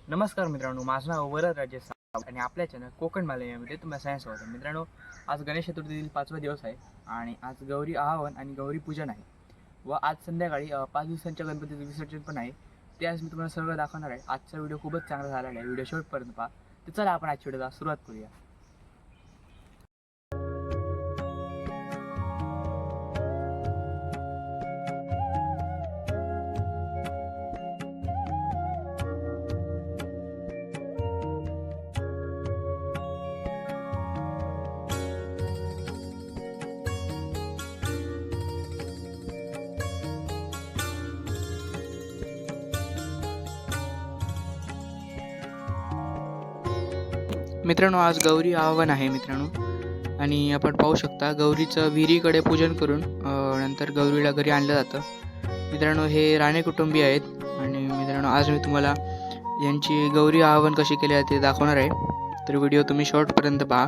नमस्कार मित्रांनो, माझं नाव वरद राजेश सावंत आणि आपल्या चॅनल कोकण मालयामध्ये तुम्हाला सायन्स होतं. मित्रांनो, आज गणेश चतुर्थीतील 5वा दिवस आहे आणि आज गौरी आवाहन आणि गौरी पूजन आहे व आज संध्याकाळी 5 दिवसांच्या गणपतीचं विसर्जन पण आहे. ते आज मी तुम्हाला सगळं दाखवणार आहे. आजचा व्हिडिओ खूपच चांगला झालेला आहे. व्हिडिओ शेवटपर्यंत पहा. तर चला आपण आजच्या व्हिडिओला सुरुवात करूया. मित्रांनो, आज गौरी आवाहन आहे मित्रांनो आणि आपण पाहू शकता गौरीचं विहिरीकडे पूजन करून नंतर गौरीला घरी आणलं जातं. मित्रांनो, हे राणे कुटुंबीय आहेत आणि मित्रांनो आज मी तुम्हाला यांची गौरी आवाहन कशी केली आहे ते दाखवणार आहे. तर व्हिडिओ तुम्ही शेवटपर्यंत पहा.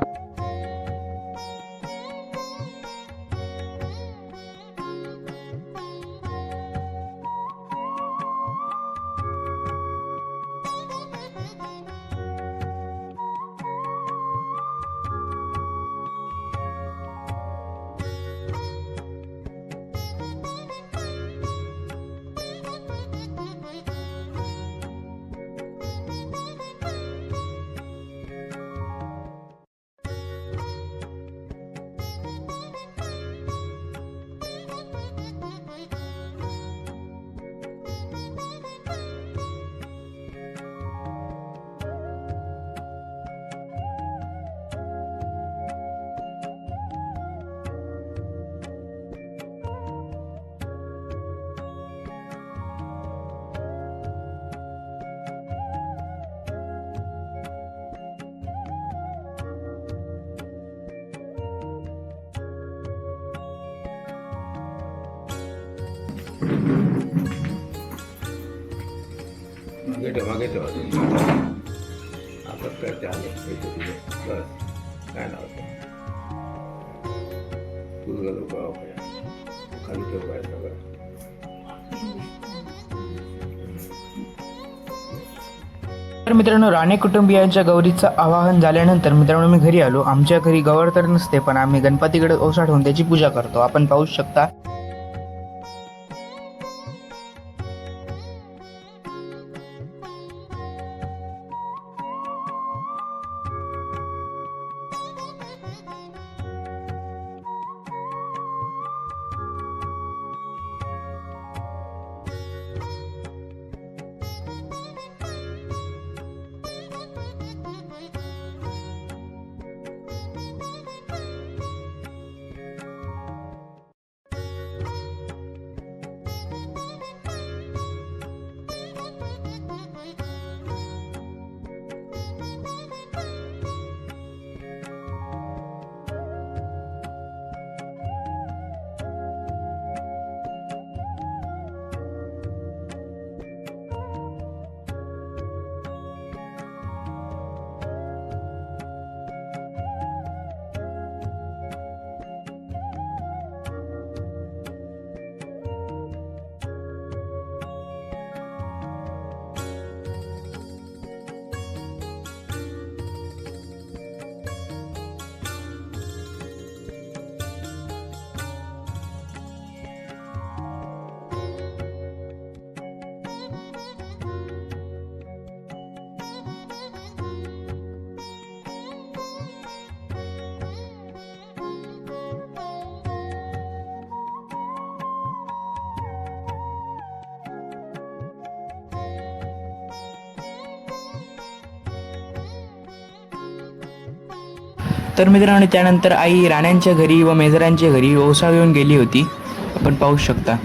मागे ठेवा आपण करते आले बस काय नाव तुझं लोक खाली ठेव काय सगळं. तर मित्रांनो, राणे कुटुंबियांच्या गौरीचं आवाहन झाल्यानंतर मित्रांनो मी घरी आलो. आमच्या घरी गौर तर नसते, पण आम्ही गणपतीकडे ओसा ठेवून त्याची पूजा करतो. आपण पाहू शकता. तर मित्रांनो, त्यानंतर आई राण्यांच्या घरी व मेजरांच्या घरी ओसा घेऊन गेली होती. आपण पाहू शकता.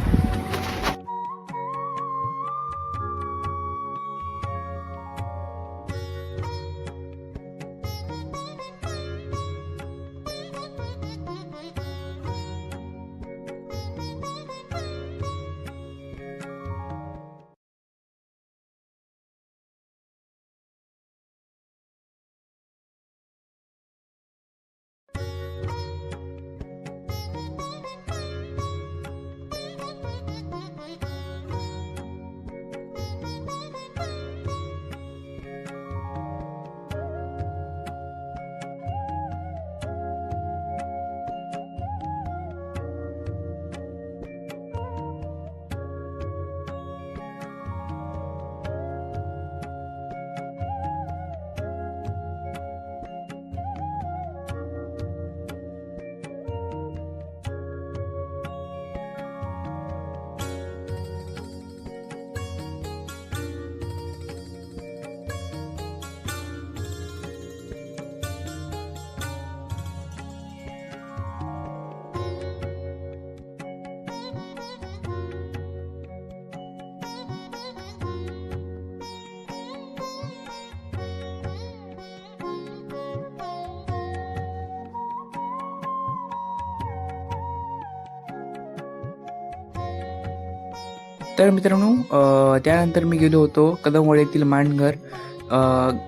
तर मित्रांनो त्यानंतर मी गेलो होतो कदमवाडी येथील मांडघर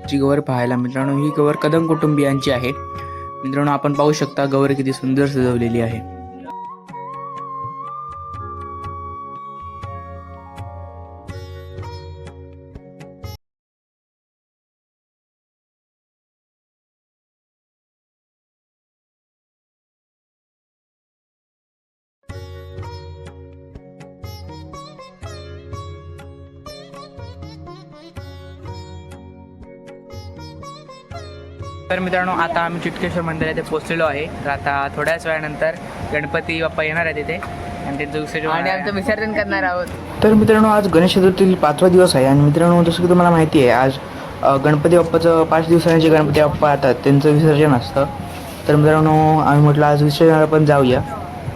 ची गवर पाहायला. मित्रांनो ही गवर कदम कुटुंबियांची आहे. मित्रांनो आपण पाहू शकता गवर किती सुंदर सजवलेली आहे. तर मित्रांनो आता आम्ही चिटकेश्वर मंदिर येथे पोहोचलेलो आहे. तर आता थोड्याच वेळानंतर गणपती बाप्पा येणार आहे तिथे आणि त्यांचं विसर्जन आणि आमचं विसर्जन करणार आहोत. तर मित्रांनो आज गणेश चतुर्थीतील 5वा दिवस आहे आणि मित्रांनो जसं की तुम्हाला माहिती आहे आज गणपती बाप्पाचं 5 दिवसांचे गणपती बाप्पा येतात त्यांचं विसर्जन असतं. तर मित्रांनो आम्ही म्हटलं आज विसर्जनाला पण जाऊया.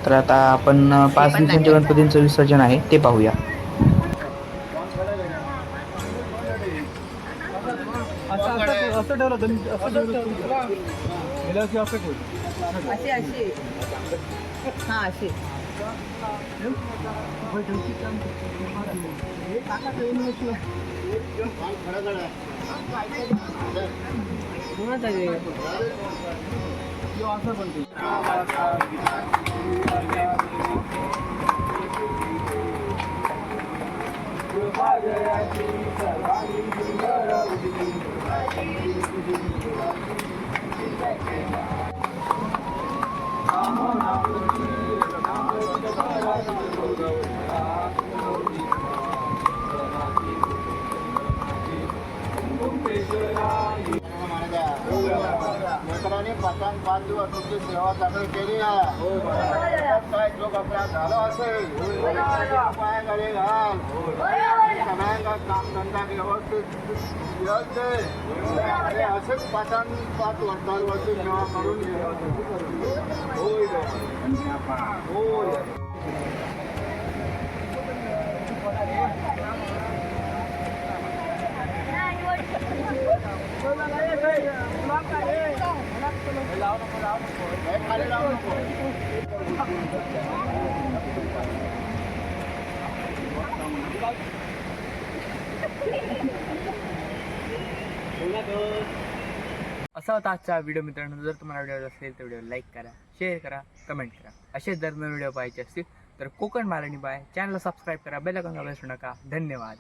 तर आता आपण 5 दिवसांच्या गणपतींचं विसर्जन आहे ते पाहूया. अशी अशी हां अशी लेकरांनी 5 दिवस तुमची सेवा चांगली केली आहे. काय जो अपराध झाला असेल पाय गळे घाल सगळ्यांना कामधंदा व्यवस्थित आणि असेच 5 वर्षांवरची सेवा करून होय होय. असा होता आजचा व्हिडिओ. मित्रांनो जर तुम्हाला व्हिडिओ असेल तर व्हिडिओ लाईक करा, शेअर करा, कमेंट करा. असेच जर नवीन व्हिडिओ पाहायचे असतील तर कोकण मालवणी बाय चॅनलला सबस्क्राईब करा, बेल आयकॉन दाबायला विसरू नका. धन्यवाद.